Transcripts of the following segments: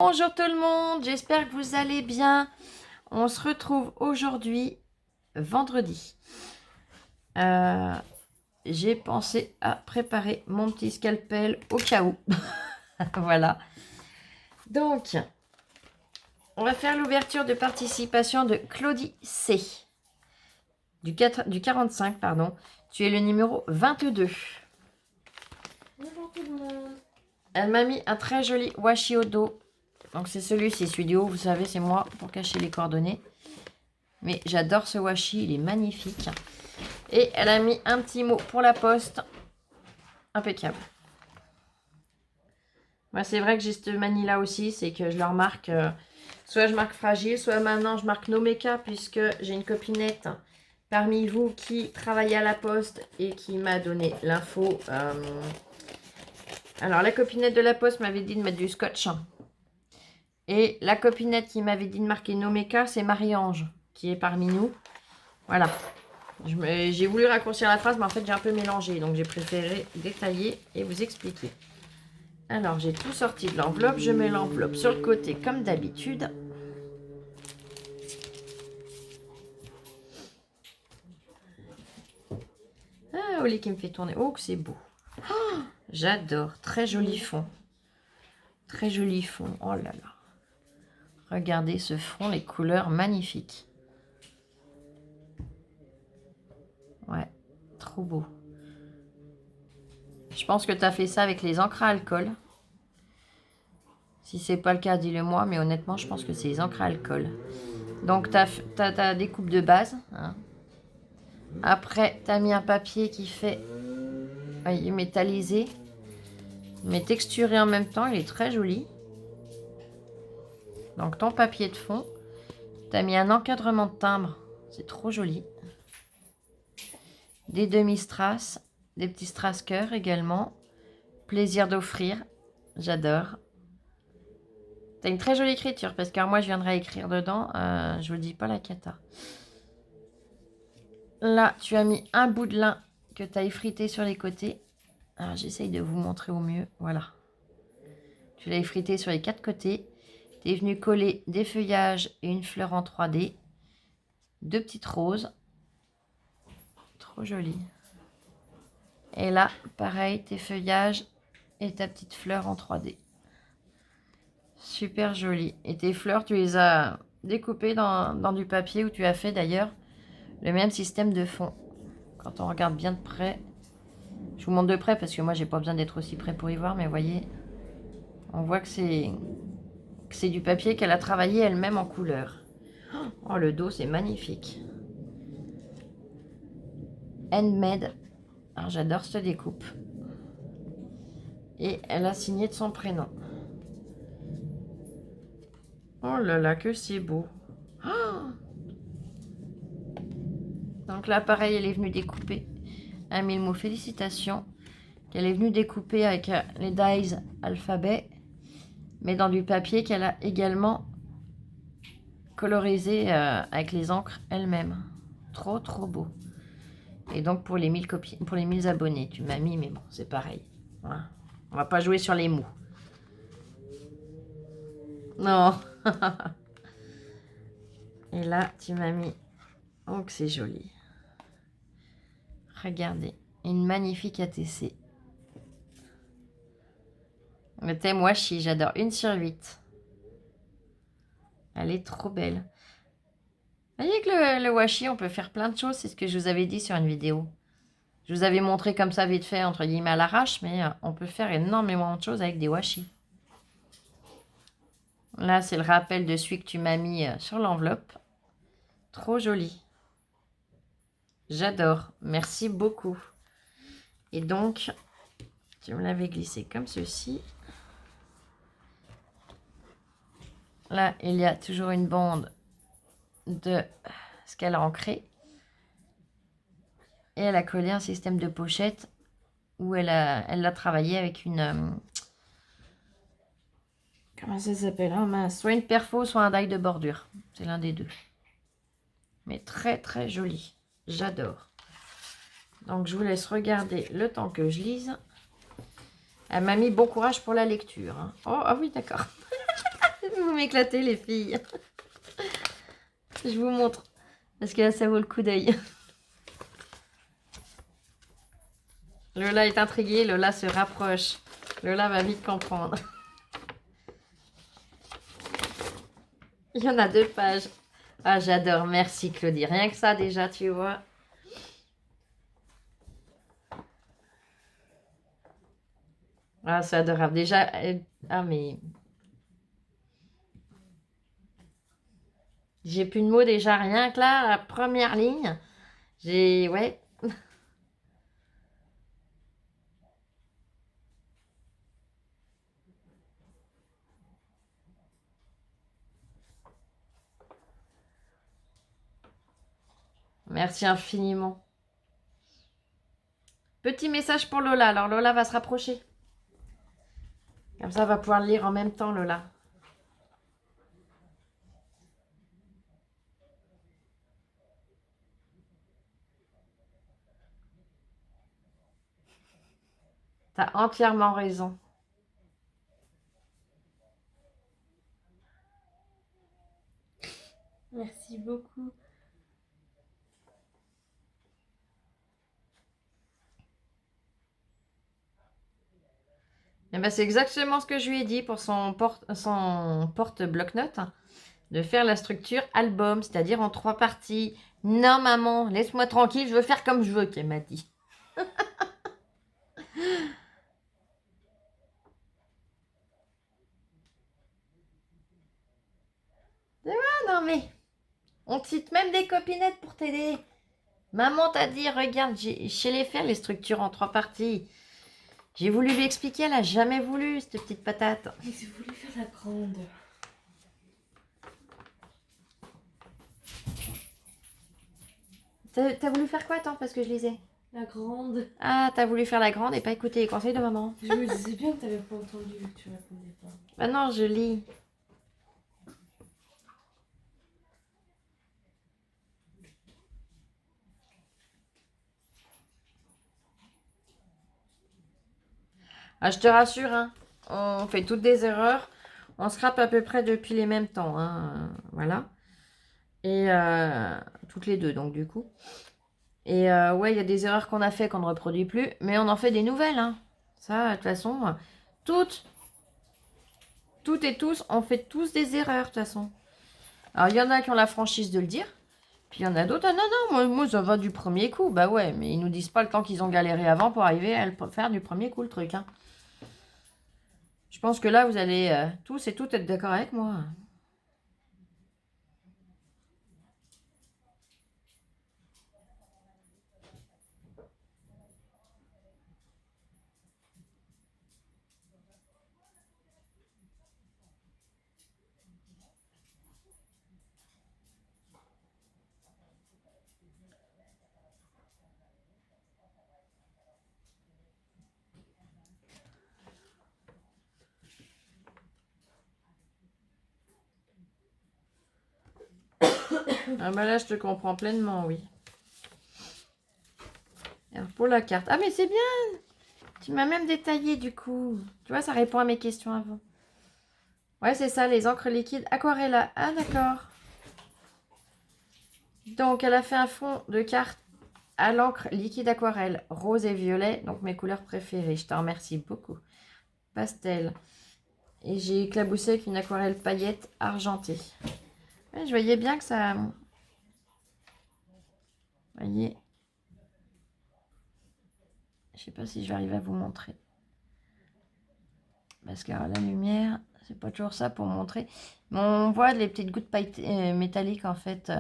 Bonjour tout le monde, j'espère que vous allez bien. On se retrouve aujourd'hui, vendredi. J'ai pensé à préparer mon petit scalpel au cas où. Voilà. Donc, on va faire l'ouverture de participation de Claudie C. Du 45, pardon. Tu es le numéro 22. Bonjour tout le monde. Elle m'a mis un très joli washi au dos. Donc c'est celui-ci, celui du haut, vous savez, c'est moi pour cacher les coordonnées. Mais j'adore ce washi, il est magnifique. Et elle a mis un petit mot pour la poste. Impeccable. Moi, c'est vrai que j'ai cette manie-là aussi, c'est que je leur marque, soit je marque fragile, soit maintenant je marque Nomeka, puisque j'ai une copinette parmi vous qui travaille à la poste et qui m'a donné l'info. Alors, la copinette de la poste m'avait dit de mettre du scotch. Et la copinette qui m'avait dit de marquer Nomeka, c'est Marie-Ange, qui est parmi nous. Voilà. J'ai voulu raccourcir la phrase, mais en fait, j'ai un peu mélangé. Donc, j'ai préféré détailler et vous expliquer. Alors, j'ai tout sorti de l'enveloppe. Je mets l'enveloppe sur le côté, comme d'habitude. Ah, Oli qui me fait tourner. Oh, que c'est beau. Oh, j'adore. Très joli fond. Très joli fond. Oh là là. Regardez ce fond, les couleurs magnifiques. Ouais, trop beau. Je pense que tu as fait ça avec les encres à alcool. Si c'est pas le cas, dis-le moi, mais honnêtement, je pense que c'est les encres à alcool. Donc, tu as ta découpe de base. Hein. Après, tu as mis un papier qui fait métallisé, mais texturé en même temps. Il est très joli. Donc, ton papier de fond. Tu as mis un encadrement de timbre. C'est trop joli. Des demi-strass. Des petits strass cœur également. Plaisir d'offrir. J'adore. T'as une très jolie écriture, parce que moi, je viendrai écrire dedans. Je vous dis pas la cata. Là, tu as mis un bout de lin que tu as effrité sur les côtés. Alors, j'essaye de vous montrer au mieux. Voilà. Tu l'as effrité sur les 4 côtés. Tu es venu coller des feuillages et une fleur en 3D. 2 petites roses. Trop joli. Et là, pareil, tes feuillages et ta petite fleur en 3D. Super joli. Et tes fleurs, tu les as découpées dans du papier où tu as fait d'ailleurs le même système de fond. Quand on regarde bien de près, je vous montre de près parce que moi j'ai pas besoin d'être aussi près pour y voir, mais vous voyez, on voit que c'est du papier qu'elle a travaillé elle-même en couleur. Oh, le dos c'est magnifique. Handmade. Alors j'adore cette découpe. Et elle a signé de son prénom. Oh là là, que c'est beau. Oh, donc là, pareil, elle est venue découper un mille mots félicitations. Qu'elle est venue découper avec les dies alphabet, mais dans du papier qu'elle a également colorisé avec les encres elle-même. Trop, trop beau. Et donc, pour les 1000 copines, pour les 1000 abonnés, tu m'as mis, mais bon, c'est pareil. Voilà. On va pas jouer sur les mots. Non. Et là, tu m'as mis... Oh, que c'est joli. Regardez. Une magnifique ATC. Le thème washi, j'adore. 1/8. Elle est trop belle. Vous voyez que le washi, on peut faire plein de choses. C'est ce que je vous avais dit sur une vidéo. Je vous avais montré comme ça vite fait, entre guillemets, à l'arrache. Mais on peut faire énormément de choses avec des washi. Là, c'est le rappel de celui que tu m'as mis sur l'enveloppe. Trop joli. J'adore. Merci beaucoup. Et donc, tu me l'avais glissé comme ceci. Là, il y a toujours une bande de ce qu'elle a ancré. Et elle a collé un système de pochette où elle l'a travaillé avec une... comment ça s'appelle? Oh mince. Soit une perfo, soit un die de bordure. C'est l'un des deux. Mais très, très joli. J'adore. Donc, je vous laisse regarder le temps que je lise. Elle m'a mis bon courage pour la lecture. Hein. Oh, ah oui, d'accord. vous m'éclatez les filles. Je vous montre. Parce que là, ça vaut le coup d'œil. Lola est intriguée, Lola se rapproche. Lola va vite comprendre. Il y en a 2 pages. Ah, j'adore. Merci, Claudie. Rien que ça, déjà, tu vois. Ah, c'est adorable. Déjà, ah, mais... J'ai plus de mots déjà. Rien que là, la première ligne. J'ai... Ouais. Merci infiniment. Petit message pour Lola. Alors, Lola va se rapprocher. Comme ça, elle va pouvoir le lire en même temps, Lola. T'as entièrement raison. Merci beaucoup. Eh ben, c'est exactement ce que je lui ai dit pour son porte bloc-notes, hein, de faire la structure album, c'est-à-dire en 3 parties. Non, maman, laisse-moi tranquille, je veux faire comme je veux, qu'elle m'a dit. Ah non, mais on te cite même des copinettes pour t'aider. Maman t'a dit, regarde, je sais les faire, les structures en 3 parties. J'ai voulu lui expliquer, elle a jamais voulu, cette petite patate. Mais j'ai voulu faire la grande. T'as voulu faire quoi, attends, parce que je lisais. La grande. Ah, t'as voulu faire la grande et pas écouter les conseils de maman. Je me disais bien que t'avais pas entendu, que tu répondais pas. Bah non, je lis. Ah, je te rassure, hein, on fait toutes des erreurs. On se rappe à peu près depuis les mêmes temps, hein, voilà. Et toutes les deux, donc du coup. Et ouais, il y a des erreurs qu'on a fait qu'on ne reproduit plus, mais on en fait des nouvelles, hein. Ça, de toute façon, toutes et tous, on fait tous des erreurs, de toute façon. Alors, il y en a qui ont la franchise de le dire, puis il y en a d'autres, ah non, non, moi, ça va du premier coup. Bah ouais, mais ils nous disent pas le temps qu'ils ont galéré avant pour arriver à le faire du premier coup, le truc, hein. Je pense que là, vous allez tous et toutes être d'accord avec moi. Ah bah là, je te comprends pleinement, oui. Alors, pour la carte. Ah, mais c'est bien! Tu m'as même détaillé, du coup. Tu vois, ça répond à mes questions avant. Ouais, c'est ça, les encres liquides aquarella. Ah, d'accord. Donc, elle a fait un fond de carte à l'encre liquide aquarelle, rose et violet, donc mes couleurs préférées. Je te remercie beaucoup. Pastel. Et j'ai éclaboussé avec une aquarelle paillette argentée. Ouais, je voyais bien que ça... Vous voyez. Je sais pas si je vais arriver à vous montrer. Parce que la lumière, c'est pas toujours ça pour montrer. Mais on voit les petites gouttes métalliques en fait,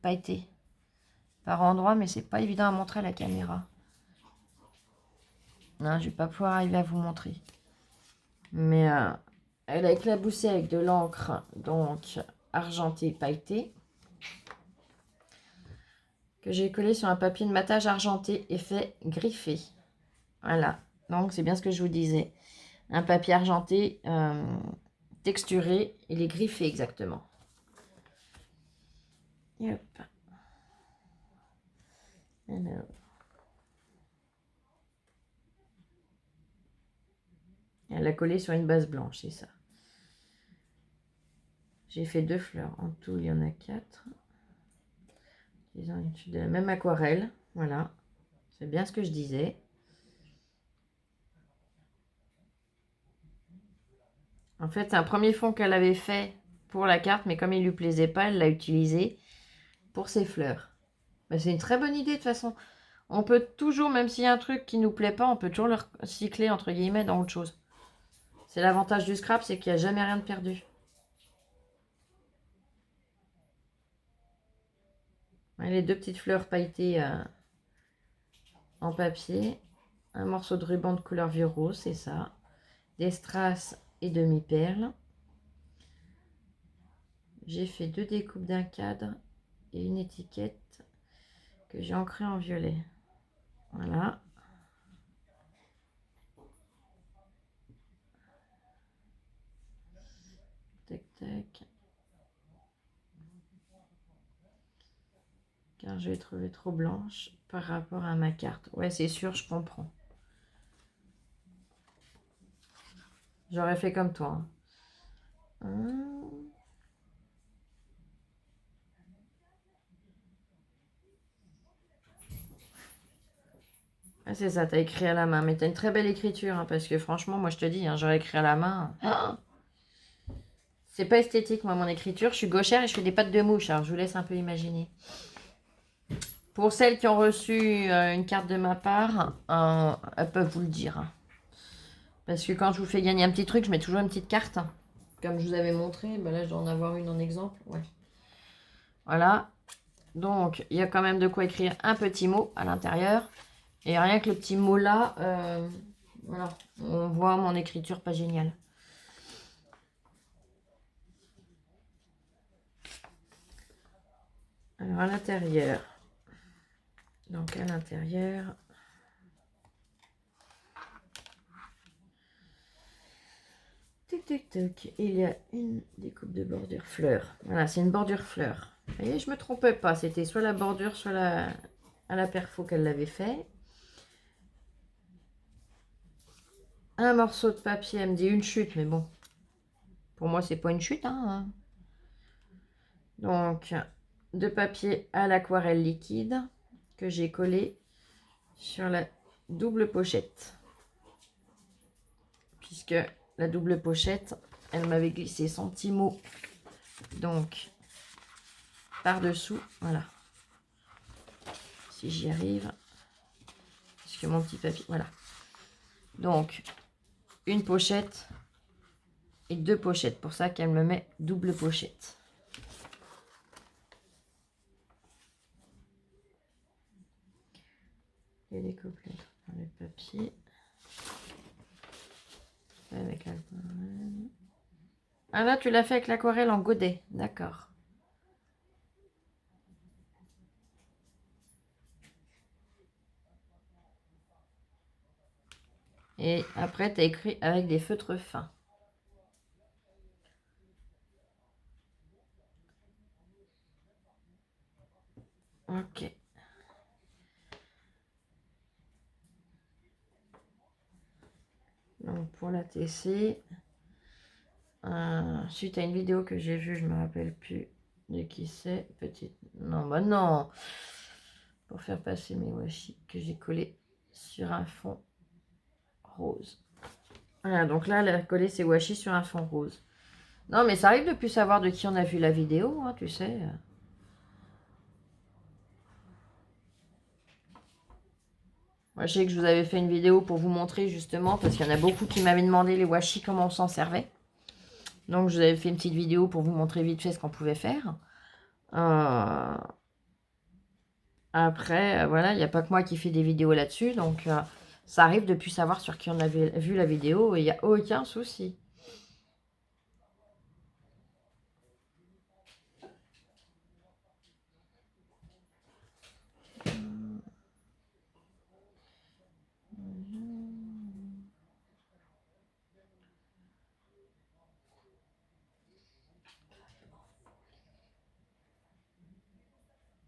pailletées par endroits, mais c'est pas évident à montrer à la caméra. Non, je vais pas pouvoir arriver à vous montrer. Mais elle a éclaboussé avec de l'encre, donc argentée pailletée, que j'ai collé sur un papier de matage argenté et fait griffer. Voilà, donc c'est bien ce que je vous disais. Un papier argenté texturé, il est griffé exactement. Et hop. Alors. Elle l'a collé sur une base blanche, c'est ça. J'ai fait 2 fleurs. En tout, il y en a 4. Ils ont de la même aquarelle. Voilà. C'est bien ce que je disais. En fait, c'est un premier fond qu'elle avait fait pour la carte, mais comme il lui plaisait pas, elle l'a utilisé pour ses fleurs. Ben, c'est une très bonne idée de toute façon. On peut toujours, même s'il y a un truc qui nous plaît pas, on peut toujours le recycler entre guillemets dans autre chose. C'est l'avantage du scrap, c'est qu'il n'y a jamais rien de perdu. Les 2 petites fleurs pailletées en papier. Un morceau de ruban de couleur vieux rose, c'est ça. Des strass et demi-perles. J'ai fait 2 découpes d'un cadre et une étiquette que j'ai ancrée en violet. Voilà. Tac, tac. Car je l'ai trouvée trop blanche par rapport à ma carte. Ouais, c'est sûr, je comprends. J'aurais fait comme toi. Ah, c'est ça, t'as écrit à la main. Mais t'as une très belle écriture, hein, parce que franchement, moi je te dis, hein, j'aurais écrit à la main. C'est pas esthétique, moi, mon écriture. Je suis gauchère et je fais des pattes de mouche. Alors, je vous laisse un peu imaginer. Pour celles qui ont reçu une carte de ma part, elles peuvent vous le dire. Hein. Parce que quand je vous fais gagner un petit truc, je mets toujours une petite carte. Comme je vous avais montré. Ben là, je dois en avoir une en exemple. Ouais. Voilà. Donc, il y a quand même de quoi écrire un petit mot à l'intérieur. Et rien que le petit mot là, voilà. On voit mon écriture pas géniale. Alors, à l'intérieur. Donc, à l'intérieur... Il y a une découpe de bordure fleur. Voilà, c'est une bordure fleur. Vous voyez, je me trompais pas. C'était soit la bordure, soit à la perfo qu'elle l'avait fait. Un morceau de papier, elle me dit une chute, mais bon. Pour moi, c'est pas une chute. Hein. Donc, de papier à l'aquarelle liquide que j'ai collé sur la double pochette. Puisque la double pochette, elle m'avait glissé son petit mot. Donc, par-dessous, voilà. Si j'y arrive. Puisque mon petit papier, voilà. Donc, une pochette et 2 pochettes. Pour ça qu'elle me met double pochette. Et les couplets dans le papier. Avec l'aquarelle. Ah là, tu l'as fait avec l'aquarelle en godet. D'accord. Et après, tu as écrit avec des feutres fins. Ok. Donc, pour la TC, suite à une vidéo que j'ai vue, je me rappelle plus de qui c'est. Petite. Non, bah non. Pour faire passer mes washi que j'ai collé sur un fond rose. Voilà, donc là, elle a collé ses washi sur un fond rose. Non, mais ça arrive de plus savoir de qui on a vu la vidéo, hein, tu sais. Moi, je sais que je vous avais fait une vidéo pour vous montrer justement, parce qu'il y en a beaucoup qui m'avaient demandé les washi, comment on s'en servait. Donc, je vous avais fait une petite vidéo pour vous montrer vite fait ce qu'on pouvait faire. Après, voilà, il n'y a pas que moi qui fais des vidéos là-dessus. Donc, ça arrive de plus savoir sur qui on avait vu la vidéo et il n'y a aucun souci.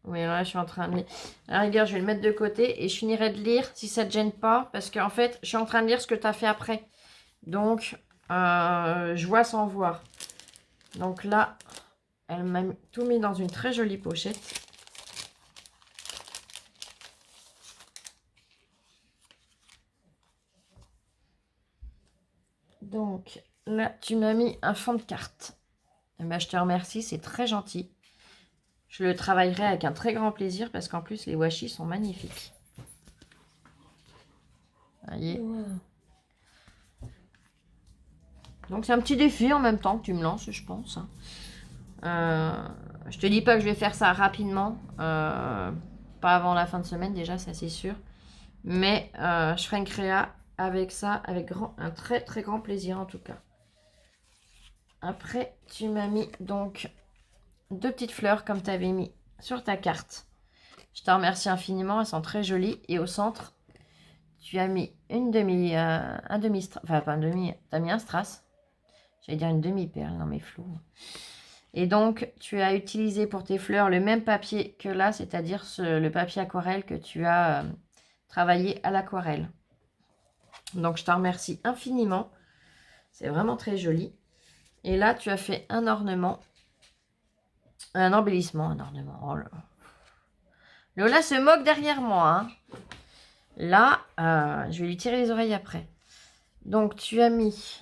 Oui, là, je suis en train de lire. À la rigueur, je vais le mettre de côté et je finirai de lire si ça ne te gêne pas. Parce qu'en fait, je suis en train de lire ce que tu as fait après. Donc, je vois sans voir. Donc là, Elle m'a tout mis dans une très jolie pochette. Donc là, tu m'as mis un fond de carte. Eh ben, je te remercie, c'est très gentil. Je le travaillerai avec un très grand plaisir parce qu'en plus, les washi sont magnifiques. Voyez. Wow. Donc c'est un petit défi en même temps que tu me lances, je pense. Je te dis pas que je vais faire ça rapidement. Pas avant la fin de semaine déjà, ça c'est sûr. Mais je ferai une créa avec ça, avec un très très grand plaisir en tout cas. Après, tu m'as mis donc 2 petites fleurs comme tu avais mis sur ta carte. Je te remercie infiniment, elles sont très jolies. Et au centre, tu as mis un demi, enfin pas un demi, tu as mis un strass. J'allais dire une demi-perle, non mais flou. Et donc, tu as utilisé pour tes fleurs le même papier que là, c'est-à-dire le papier aquarelle que tu as travaillé à l'aquarelle. Donc, je te remercie infiniment. C'est vraiment très joli. Et là, tu as fait un ornement. Un embellissement, un ornement. Oh là. Lola se moque derrière moi. Hein. Là, je vais lui tirer les oreilles après. Donc, tu as mis...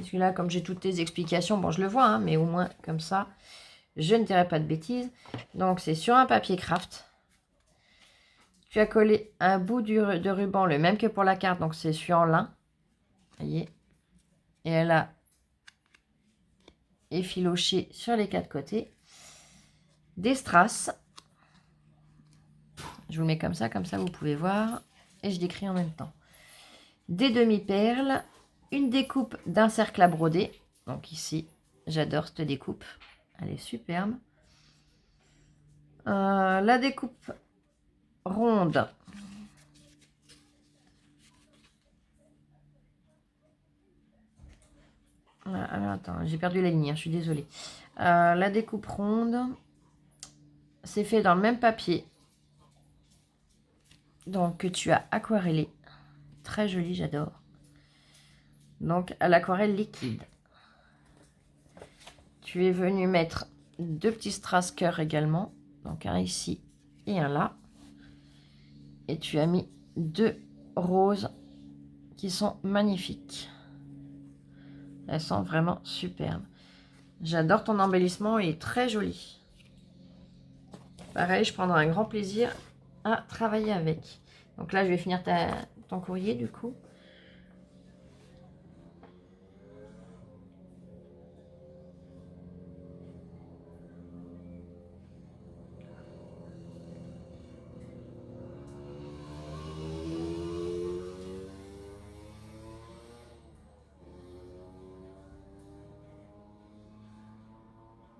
Celui-là, comme j'ai toutes tes explications, bon, je le vois, hein, mais au moins, comme ça, je ne dirai pas de bêtises. Donc, c'est sur un papier craft. Tu as collé un bout de ruban, le même que pour la carte, donc c'est celui en lin. Voyez. Et elle a effiloché sur les 4 côtés. Des strass. Je vous le mets comme ça vous pouvez voir. Et je décris en même temps. Des demi-perles. Une découpe d'un cercle à broder. Donc ici, j'adore cette découpe. Elle est superbe. La découpe ronde. Alors, attends, j'ai perdu la ligne, hein, je suis désolée. La découpe ronde, c'est fait dans le même papier. Donc, que tu as aquarellé. Très joli, j'adore. Donc, à l'aquarelle liquide. Tu es venu mettre 2 petits strass cœur également. Donc, un ici et un là. Et tu as mis 2 roses qui sont magnifiques. Elles sont vraiment superbes. J'adore ton embellissement, il est très joli. Pareil, je prendrai un grand plaisir à travailler avec. Donc là, je vais finir ton courrier du coup.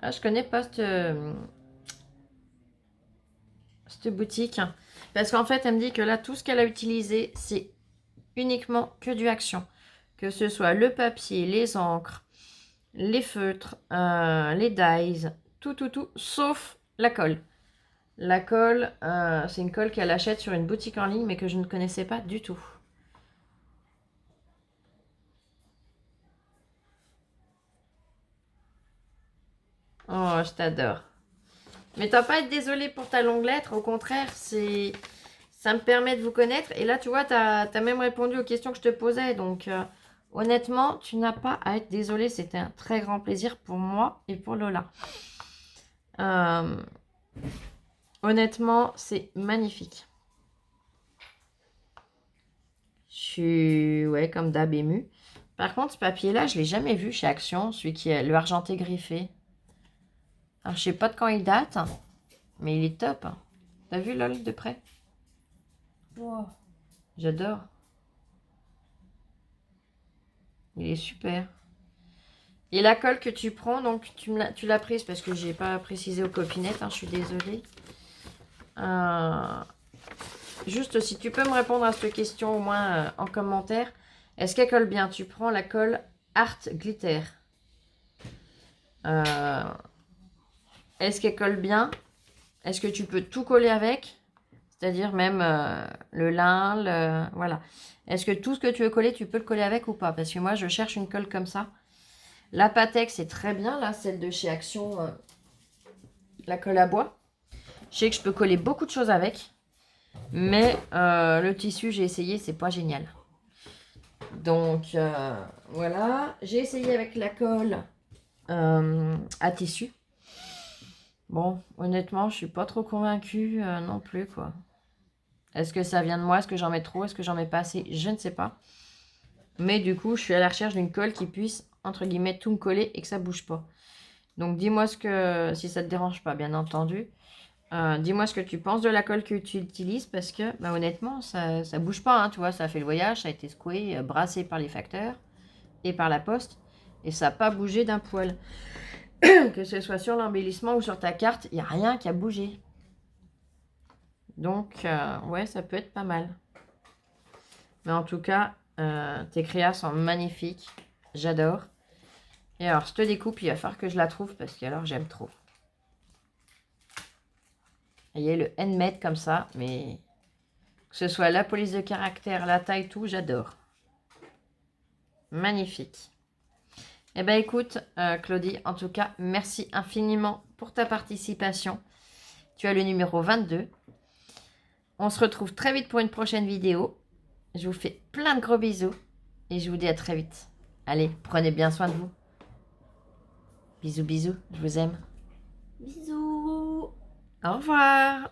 Ah, je connais pas cette boutique. Parce qu'en fait, elle me dit que là, tout ce qu'elle a utilisé, c'est uniquement que du Action. Que ce soit le papier, les encres, les feutres, les dyes, tout, sauf la colle. La colle, c'est une colle qu'elle achète sur une boutique en ligne, mais que je ne connaissais pas du tout. Oh, je t'adore. Mais t'as pas à être désolée pour ta longue lettre. Au contraire, ça me permet de vous connaître. Et là, tu vois, t'as même répondu aux questions que je te posais. Donc, honnêtement, tu n'as pas à être désolée. C'était un très grand plaisir pour moi et pour Lola. Honnêtement, c'est magnifique. Je suis, ouais, comme d'hab émue. Par contre, ce papier-là, je ne l'ai jamais vu chez Action. Celui qui est le argenté griffé. Alors, je sais pas de quand il date. Mais il est top. T'as vu, Lol, de près? Wow. J'adore. Il est super. Et la colle que tu prends, donc tu l'as prise parce que j'ai pas précisé aux copinettes, hein, je suis désolée. Juste si tu peux me répondre à cette question au moins en commentaire. Est-ce qu'elle colle bien? Tu prends la colle Art Glitter. Est-ce qu'elle colle bien? Est-ce que tu peux tout coller avec? C'est-à-dire même le lin, voilà. Est-ce que tout ce que tu veux coller, tu peux le coller avec ou pas? Parce que moi, je cherche une colle comme ça. La Patex, c'est très bien, là, celle de chez Action. la colle à bois. Je sais que je peux coller beaucoup de choses avec. Mais le tissu, j'ai essayé, c'est pas génial. Donc, voilà. J'ai essayé avec la colle à tissu. Bon, honnêtement, je suis pas trop convaincue non plus, quoi. Est-ce que ça vient de moi? Est-ce que j'en mets trop? Est-ce que j'en mets pas assez? Je ne sais pas. Mais du coup, je suis à la recherche d'une colle qui puisse, entre guillemets, tout me coller et que ça bouge pas. Donc, dis-moi si ça te dérange pas, bien entendu. Dis-moi ce que tu penses de la colle que tu utilises parce que, bah, honnêtement, ça bouge pas, hein, tu vois, ça a fait le voyage, ça a été secoué, brassé par les facteurs et par la poste et ça n'a pas bougé d'un poil. Que ce soit sur l'embellissement ou sur ta carte, il n'y a rien qui a bougé. Donc, ouais, ça peut être pas mal. Mais en tout cas, tes créas sont magnifiques. J'adore. Et alors, je te découpe, il va falloir que je la trouve parce que alors j'aime trop. Il y a le handmade comme ça, mais que ce soit la police de caractère, la taille, tout, j'adore. Magnifique. Eh bien, écoute, Claudie, en tout cas, merci infiniment pour ta participation. Tu as le numéro 22. On se retrouve très vite pour une prochaine vidéo. Je vous fais plein de gros bisous et je vous dis à très vite. Allez, prenez bien soin de vous. Bisous, bisous, je vous aime. Bisous. Au revoir.